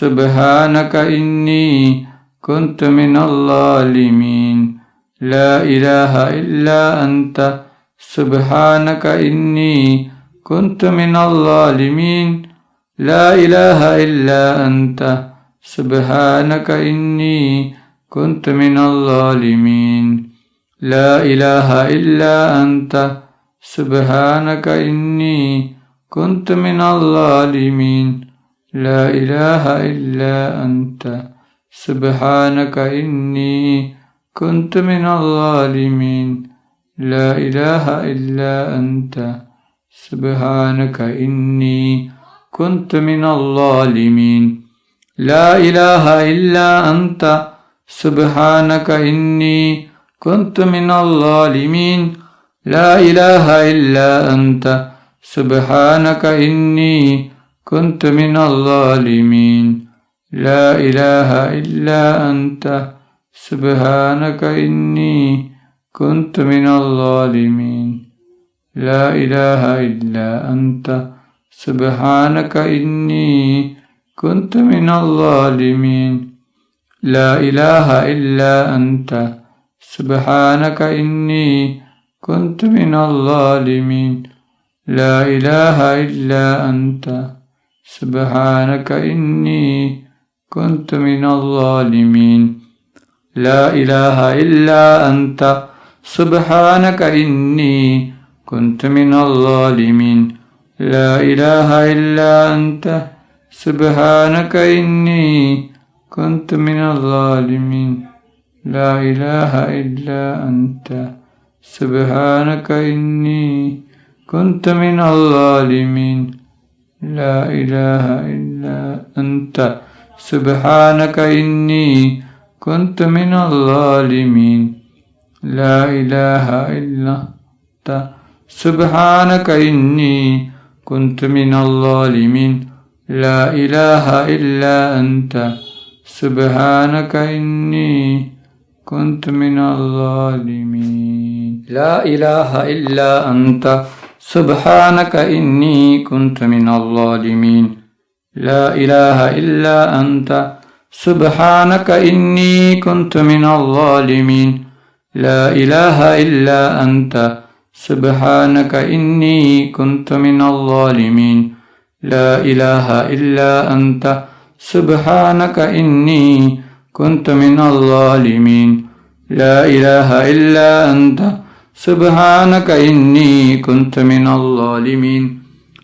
سبحانك إني كنت من الظالمين لا إله إلا أنت سبحانك إني كنت من الظالمين لا إله إلا أنت سبحانك إني كنت من الظالمين لا إله إلا أنت سبحانك إني كنت من الظالمين لا إله إلا أنت سبحانك إني كنت من الظالمين لا إله إلا أنت سبحانك إني كنت من الظالمين لا إله إلا أنت سبحانك إني كنت من الظالمين لا إله إلا أنت سبحانك إني كنت من الظالمين لا إله إلا أنت سبحانك إني كنت من الظالمين لا إله إلا أنت سبحانك إني كنت من الظالمين لا إله إلا أنت سبحانك إني كنت من الظالمين لا إله إلا أنت سبحانك إني كنت من الظالمين لا إله إلا أنت سبحانك إني كنت من الظالمين لا إله إلا أنت سبحانك إني كنت من الظالمين لا إله إلا أنت سبحانك إني كنت من الظالمين لا إله إلا أنت سبحانك إني كنت من الظالمين لا إله إلا أنت سبحانك إني كنت من الظالمين لا إله إلا أنت سبحانك إني كنت من الظالمين لا إله إلا أنت سبحانك إني كنت من الظالمين لا إله إلا أنت سبحانك إني كنت من الظالمين لا إله إلا أنت سبحانك إني كنت من الظالمين لا إله إلا أنت سبحانك إني كنت من الظالمين لا إله إلا أنت سبحانك إني كنت من الظالمين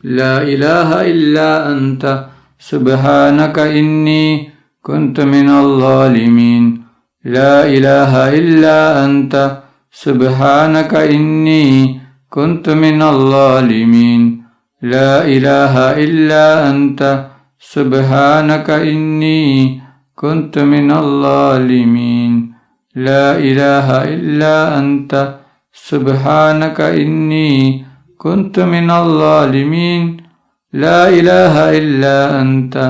لا إله إلا أنت سبحانك إني كنت من الظالمين لا إله إلا أنت سبحانك إني كنت من الظالمين لا إله إلا أنت سبحانك إني كنت من الظالمين لا إله إلا أنت سبحانك إني كنت من الظالمين لا إله إلا أنت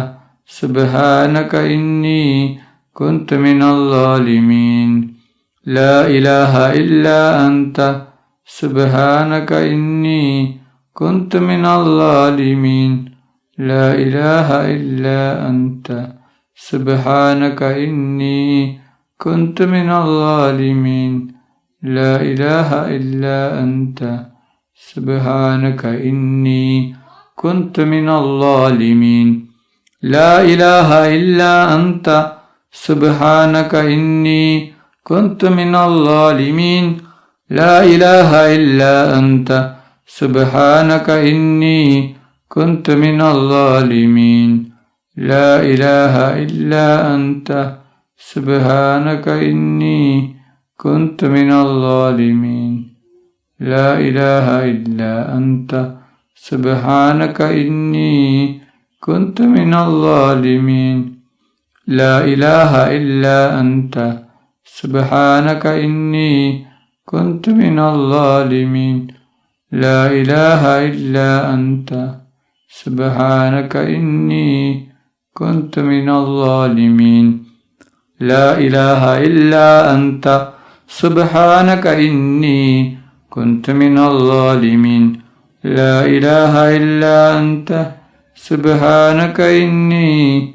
سبحانك إني كنت من الظالمين لا إله إلا أنت سبحانك إني كنت من الظالمين لا إله إلا أنت سبحانك إني كنت من الظالمين لا إله إلا أنت سبحانك إني كنت من الظالمين لا إله إلا أنت سبحانك إني كنت من الظالمين لا إله إلا أنت سبحانك إني كنت من الظالمين لا إله إلا أنت سبحانك إني كنت من الظالمين لا إله إلا أنت سبحانك إني كنت من الظالمين لا إله إلا أنت سبحانك إني كنت من الظالمين لا إله إلا أنت سبحانك إني كنت من الظالمين لا إله إلا أنت سبحانك إني كنت من الظالمين لا إله إلا أنت سبحانك إني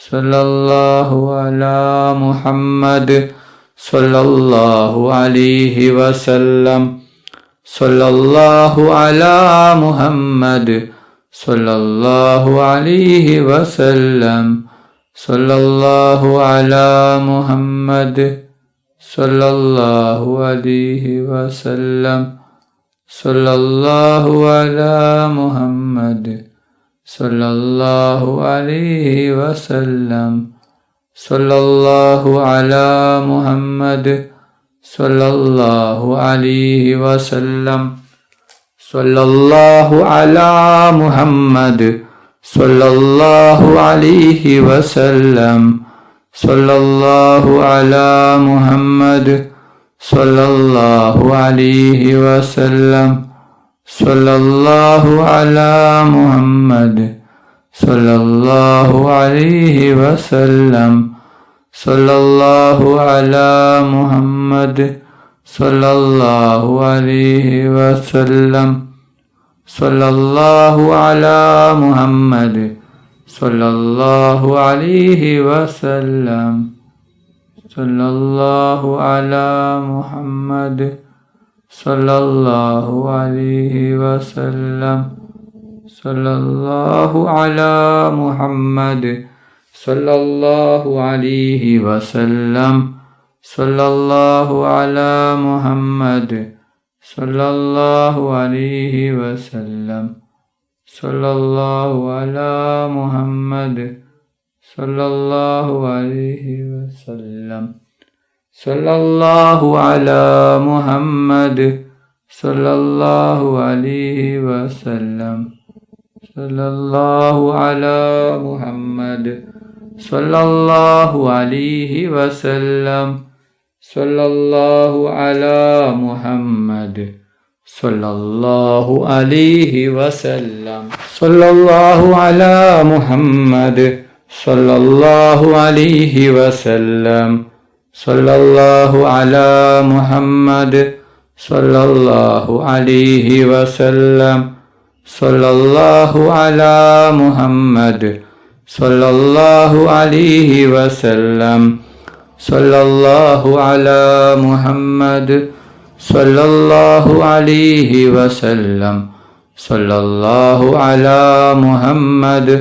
സല്ലല്ലാഹു അലാ മുഹമ്മദ് സല്ലല്ലാഹു അലൈഹി വസല്ലം സല്ലല്ലാഹു അലാ മുഹമ്മദ് സല്ലല്ലാഹു അലൈഹി വസല്ലം സല്ലല്ലാഹു അലാ മുഹമ്മദ് സല്ലല്ലാഹു അലൈഹി വസല്ലം സല്ലല്ലാഹു അലാ മുഹമ്മദ് സല്ലല്ലാഹു അലൈഹി വസല്ലം സല്ലല്ലാഹു അലാ മുഹമ്മദ് സല്ലല്ലാഹു അലൈഹി വസല്ലം സല്ലല്ലാഹു അലാ മുഹമ്മദ് സല്ലല്ലാഹു അലൈഹി വസല്ലം സല്ലല്ലാഹു അലാ മുഹമ്മദ് സല്ലല്ലാഹു അലൈഹി വസല്ലം സല്ലല്ലാഹു അലാ മുഹമ്മദ് സല്ലല്ലാഹു അലൈഹി വസല്ലം സല്ലല്ലാഹു അലാ മുഹമ്മദ് സല്ലല്ലാഹു അലൈഹി വസല്ലം സല്ലല്ലാഹു അലാ മുഹമ്മദ് സല്ലല്ലാഹു അലൈഹി വസല്ലം സല്ലല്ലാഹു അലാ മുഹമ്മദ് സല്ലല്ലാഹു അലൈഹി വസല്ലം സല്ലല്ലാഹു അലാ മുഹമ്മദ് സല്ലല്ലാഹു അലൈഹി വസല്ലം സല്ലല്ലാഹു അലാ മുഹമ്മദ് സല്ലല്ലാഹു അലൈഹി വസല്ലം സല്ലല്ലാഹു അലാ മുഹമ്മദ് സല്ലല്ലാഹു അലൈഹി വസല്ലം സല്ലല്ലാഹു അലാ മുഹമ്മദ് സല്ലല്ലാഹു അലൈഹി വസല്ലം സല്ലല്ലാഹു അലാ മുഹമ്മദ് സല്ലല്ലാഹു അലൈഹി വസല്ലം സല്ലല്ലാഹു അലാ മുഹമ്മദ് സല്ലല്ലാഹു അലൈഹി വസല്ലം സല്ലല്ലാഹു അലാ മുഹമ്മദ് സല്ലല്ലാഹു അലൈഹി വസല്ലം സല്ലല്ലാഹു അലാ മുഹമ്മദ് സല്ലല്ലാഹു അലൈഹി വസല്ലം സല്ലല്ലാഹു അലാ മുഹമ്മദ് സല്ലല്ലാഹു അലൈഹി വസല്ലം സല്ലല്ലാഹു അലാ മുഹമ്മദ് സല്ലല്ലാഹു അലൈഹി വസല്ലം സല്ലല്ലാഹു അലാ മുഹമ്മദ്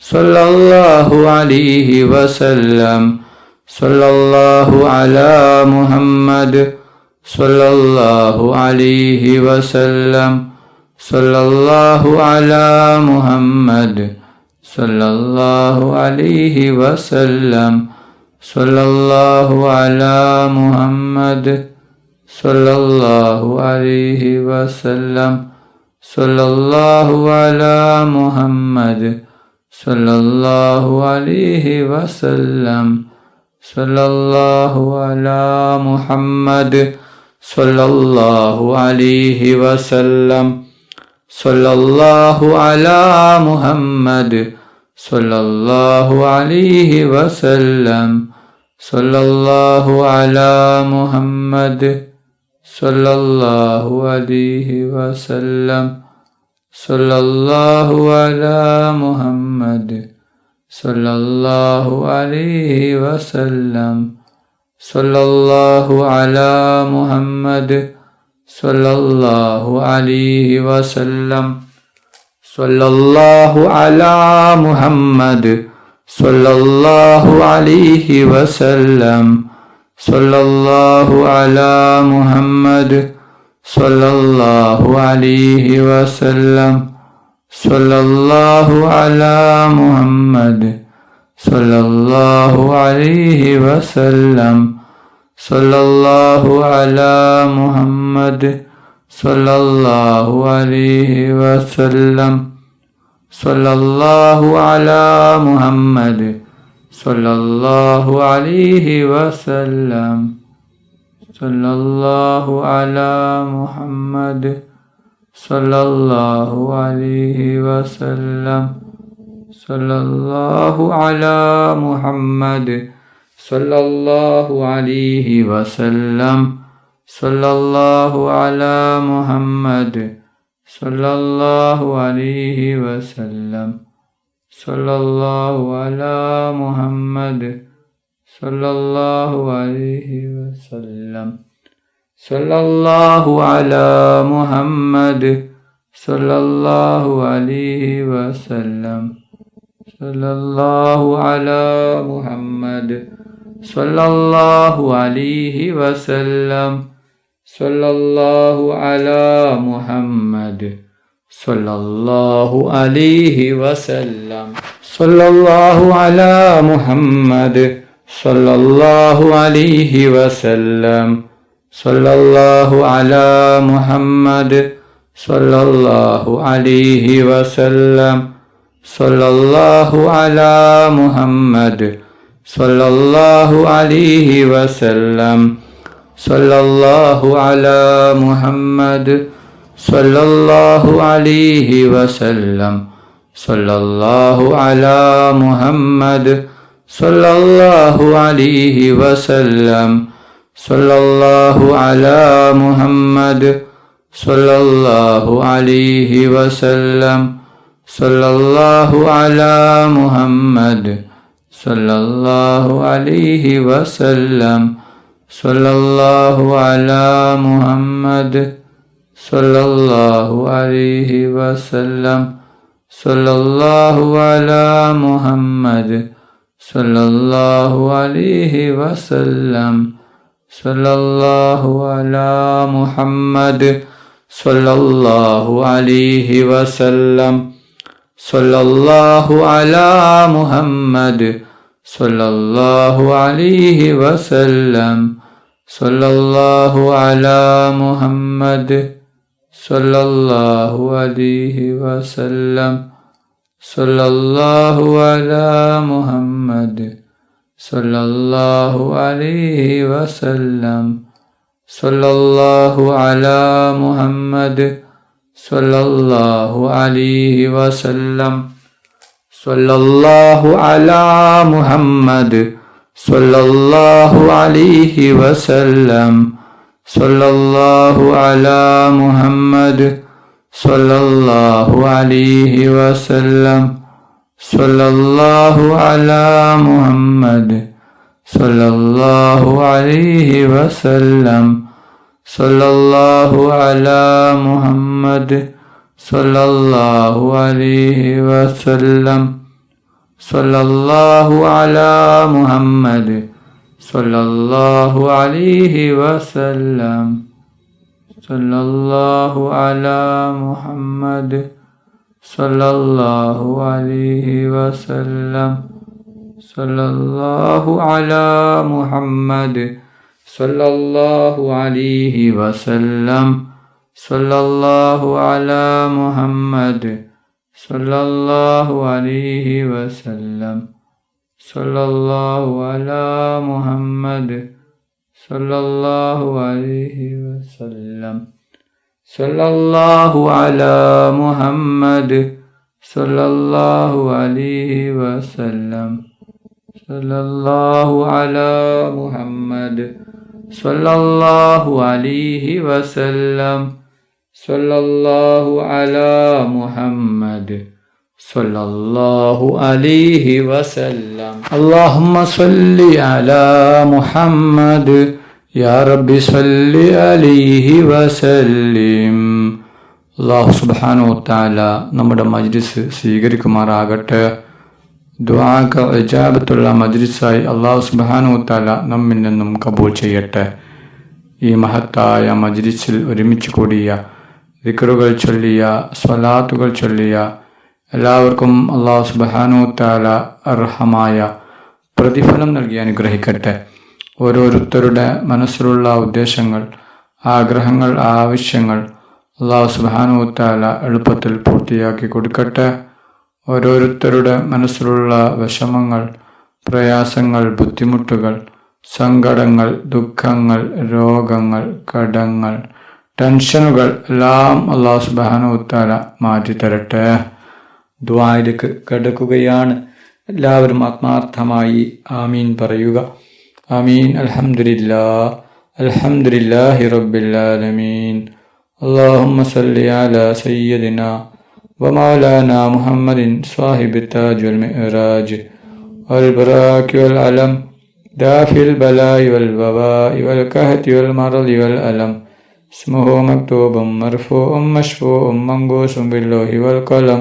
സല്ലല്ലാഹു അലൈഹി വസല്ലം സല്ലല്ലാഹു അലാ മുഹമ്മദ് സല്ലല്ലാഹു അലൈഹി വസല്ലം സല്ലല്ലാഹു അലാ മുഹമ്മദ് സല്ലല്ലാഹു അലൈഹി വസല്ലം സല്ലല്ലാഹു അലാ മുഹമ്മദ് സല്ലല്ലാഹു അലൈഹി വസല്ലം സല്ലല്ലാഹു അലാ മുഹമ്മദ് സല്ലല്ലാഹു അലൈഹി വസല്ലം സല്ലല്ലാഹു അലാ മുഹമ്മദ് സല്ലല്ലാഹു അലൈഹി വസല്ലം സല്ലല്ലാഹു അലാ മുഹമ്മദ് സല്ലല്ലാഹു അലൈഹി വസല്ലം സല്ലല്ലാഹു അലാ മുഹമ്മദ് സല്ലല്ലാഹു അലൈഹി വസല്ലം സല്ലല്ലാഹു അലാ മുഹമ്മദ് സല്ലല്ലാഹു അലൈഹി വസല്ലം സല്ലല്ലാഹു അലാ മുഹമ്മദ് സല്ലല്ലാഹു അലൈഹി വസല്ലം സല്ലല്ലാഹു അലാ മുഹമ്മദ് സല്ലല്ലാഹു അലൈഹി വസല്ലം സല്ലല്ലാഹു അലാ മുഹമ്മദ് സല്ലല്ലാഹു അലൈഹി വസല്ലം സല്ലല്ലാഹു അലാ മുഹമ്മദ് സല്ലല്ലാഹു അലൈഹി വസല്ലം സല്ലല്ലാഹു അലാ മുഹമ്മദ് സല്ലല്ലാഹു അലൈഹി വസല്ലം സല്ലല്ലാഹു അലാ മുഹമ്മദ് സല്ലല്ലാഹു അലൈഹി വസല്ലം സല്ലല്ലാഹു അലാ മുഹമ്മദ് സല്ലല്ലാഹു അലൈഹി വസല്ലം സല്ലല്ലാഹു അലാ മുഹമ്മദ് സല്ലല്ലാഹു അലൈഹി വസല്ലം സല്ലല്ലാഹു അലാ മുഹമ്മദ് സല്ലല്ലാഹു അലൈഹി വസല്ലം sallallahu ala Muhammad sallallahu alaihi wasallam. Sallallahu ala Muhammad sallallahu alaihi wasallam. Sallallahu ala Muhammad sallallahu alaihi wasallam. Sallallahu ala Muhammad sallallahu alaihi wasallam. Sallallahu ala Muhammad sallallahu alaihi wasallam. Sallallahu ala Muhammad sallallahu alaihi wasallam. Sallallahu ala Muhammad sallallahu alaihi wasallam. Sallallahu ala Muhammad sallallahu alaihi wasallam. Sallallahu ala Muhammad sallallahu alaihi wasallam. Sallallahu ala Muhammad sallallahu alaihi wasallam. Sallallahu ala Muhammad sallallahu alaihi wasallam. Sallallahu ala Muhammad sallallahu alaihi wasallam. Sallallahu ala Muhammad sallallahu alaihi wasallam. Sallallahu ala Muhammad sallallahu alaihi wasallam. Sallallahu ala Muhammad sallallahu alaihi wasallam. Sallallahu ala Muhammad sallallahu alaihi wasallam. Sallallahu ala Muhammad sallallahu alaihi wasallam. Sallallahu ala Muhammad sallallahu alaihi wasallam. Sallallahu ala Muhammad sallallahu alaihi wasallam. Sallallahu ala Muhammad sallallahu alaihi wasallam. Sallallahu ala Muhammad sallallahu alaihi wasallam. Sallallahu ala Muhammad sallallahu alaihi wasallam. Sallallahu ala Muhammad sallallahu alaihi wasallam. Sallallahu ala Muhammad sallallahu alaihi wasallam. Sallallahu ala Muhammad sallallahu alaihi wasallam. Sallallahu ala Muhammad sallallahu alaihi wasallam. Sallallahu ala Muhammad sallallahu alaihi wasallam. Sallallahu ala Muhammad sallallahu alaihi wasallam. Sallallahu ala Muhammad sallallahu alaihi wasallam. Sallallahu ala Muhammad sallallahu alaihi wasallam. Allahumma salli ala Muhammad ya Rabbi salli alaihi wasallim. അല്ലാഹു സുബ്ഹാനഹു വ തആല നമ്മുടെ മജ്ലിസ് സ്വീകരിക്കുമാറാകട്ടെ. ദുആക്ക് ഇജാബത്തുള്ള മജ്ലിസായി അല്ലാഹു സുബ്ഹാനഹു വ തആല നമ്മിൽ നിന്നും കബൂൽ ചെയ്യട്ടെ. ഈ മഹത്തായ മജ്ലിസിൽ ഒരുമിച്ച് കൂടിയ ദിക്റുകൾ ചൊല്ലിയ സ്വലാത്തുകൾ ചൊല്ലിയ എല്ലാവർക്കും അല്ലാഹു സുബ്ഹാനഹു വ തആല അർഹമായ പ്രതിഫലം നൽകി അനുഗ്രഹിക്കട്ടെ. ഓരോരുത്തരുടെ മനസ്സിലുള്ള ഉദ്ദേശങ്ങൾ, ആഗ്രഹങ്ങൾ, ആവശ്യങ്ങൾ അല്ലാഹു സുബ്ഹാനഹു വ തആല എളുപ്പത്തിൽ പൂർത്തിയാക്കി കൊടുക്കട്ടെ. ഓരോരുത്തരുടെ മനസ്സിലുള്ള വിഷമങ്ങൾ, പ്രയാസങ്ങൾ, ബുദ്ധിമുട്ടുകൾ, സങ്കടങ്ങൾ, ദുഃഖങ്ങൾ, രോഗങ്ങൾ, കടങ്ങൾ, ടെൻഷനുകൾ എല്ലാം അല്ലാഹു സുബ്ഹാനഹു വ തആല മാറ്റി തരട്ടെ. ദുആയിലേക്ക് കടക്കുകയാണ്. എല്ലാവരും ആത്മാർത്ഥമായി ആമീൻ പറയുക. ആമീൻ. അൽഹംദുലില്ലാഹ് അൽഹംദുലില്ലാഹി റബ്ബിൽ ആലമീൻ. അല്ലാഹുമ്മ സല്ലി അലാ സയ്യിദിനാ ومولانا محمد صاحب التاج والمئراج والبراك والعلم دافع البلاء والوباء والكهت والمرض والألم اسمه مكتوب مرفوع مشفوع منقوش باللوح والقلم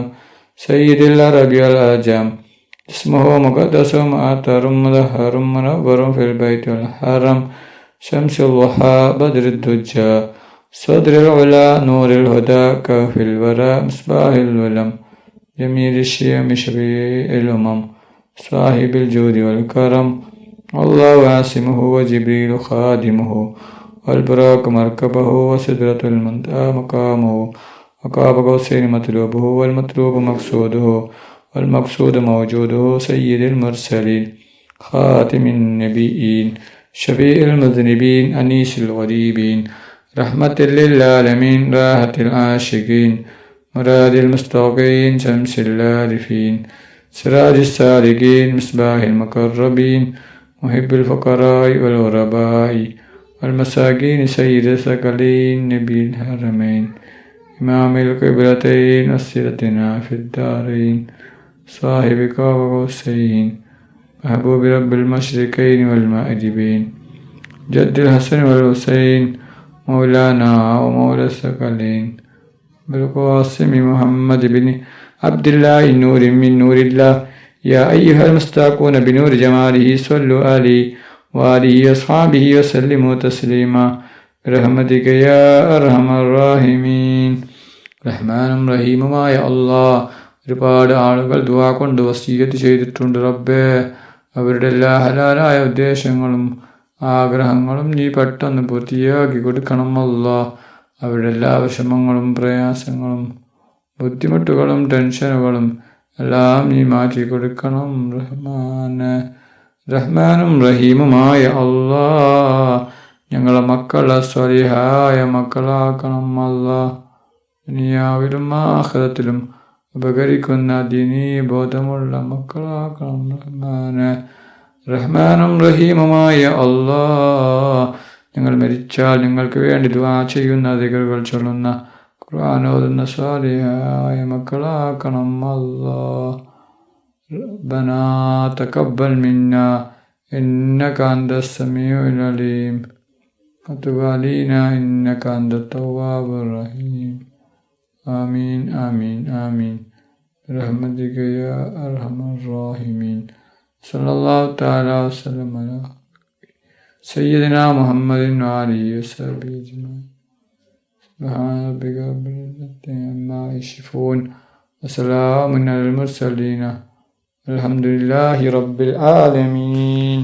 سيد العرب والعجم اسمه مقدس مؤثر مظهر منور في البيت والحرم شمس الضحى بدر الدجى صدر العلا نور الهدى كهف الورى مصباح الولم جميل الشيم شفيع الأمم صاحب الجود والكرم الله عاصمه وجبريل خادمه والبراق مركبه وسدرة المنتهى مقامه وقاب قوسين مطلوبه والمطلوب مقصوده والمقصود موجوده سيد المرسلين خاتم النبيين شفيع المذنبين أنيس الغريبين رحمة للعالمين راحة العاشقين مراد المستوقين شمس العارفين سراج السالكين مصباح المقربين محب الفقراء والغرباء والمساكين سيد الثقلين نبي الحرمين إمام القبلتين وسيرتنا في الدارين صاحب قاب قوسين محبوب رب المشرقين والمأربين جد الحسن والحسين مولانا ومولى الثقلين بالقاسم محمد بن عبد الله نور من نور الله يا أيها المستاقون بنور جماله صلوا عليه وآله وأصحابه وسلموا تسليما برحمتك يا أرحم الراحمين റഹ്മാനും റഹീമുമായ അല്ലാഹ് ഒരുപാട് ആളുകൾ ദുആ കൊണ്ട് വസിയ്യത്ത് ചെയ്തിട്ടുണ്ട് റബ്ബേ. അവരുടെ എല്ലാ ഹലാലായ ഉദ്ദേശങ്ങളും ആഗ്രഹങ്ങളും നീ പെട്ടെന്ന് പൂർത്തിയാക്കി കൊടുക്കണം അല്ലാഹ്. അവരുടെ എല്ലാ വിഷമങ്ങളും പ്രയാസങ്ങളും ബുദ്ധിമുട്ടുകളും ടെൻഷനുകളും എല്ലാം നീ മാറ്റി കൊടുക്കണം റഹ്മാനും റഹീമുമായ അല്ലാഹ്. ഞങ്ങളെ മക്കളെ സ്വലിഹായ മക്കളാക്കണം അല്ലാഹ്. ദുനിയാവിലും ആഖിറത്തിലും ഉപകരിക്കുന്ന ദീനീ ബോധമുള്ള മക്കളാക്കണം റഹ്മാനും റഹീമുമായ അല്ലാഹ്. ഞങ്ങൾ മരിച്ചാൽ ഞങ്ങൾക്ക് വേണ്ടി ദുആ ചെയ്യുന്ന ദിക്റുകൾ ചൊല്ലുന്ന ഖുർആൻ ഓതുന്ന സ്വാലിഹായ മക്കളാക്കണം അല്ലാഹ്. ربنا تقبل منا إنك أنت السميع العليم وتب علينا إنك أنت التواب الرحيم آمين آمين آمين برحمتك يا أرحم الراحمين صلى الله تعالى وسلم على سيدنا محمد وآله وصحبه أجمعين سبحان ربك رب العزة عما يصفون وسلام على المرسلين الحمد لله رب العالمين.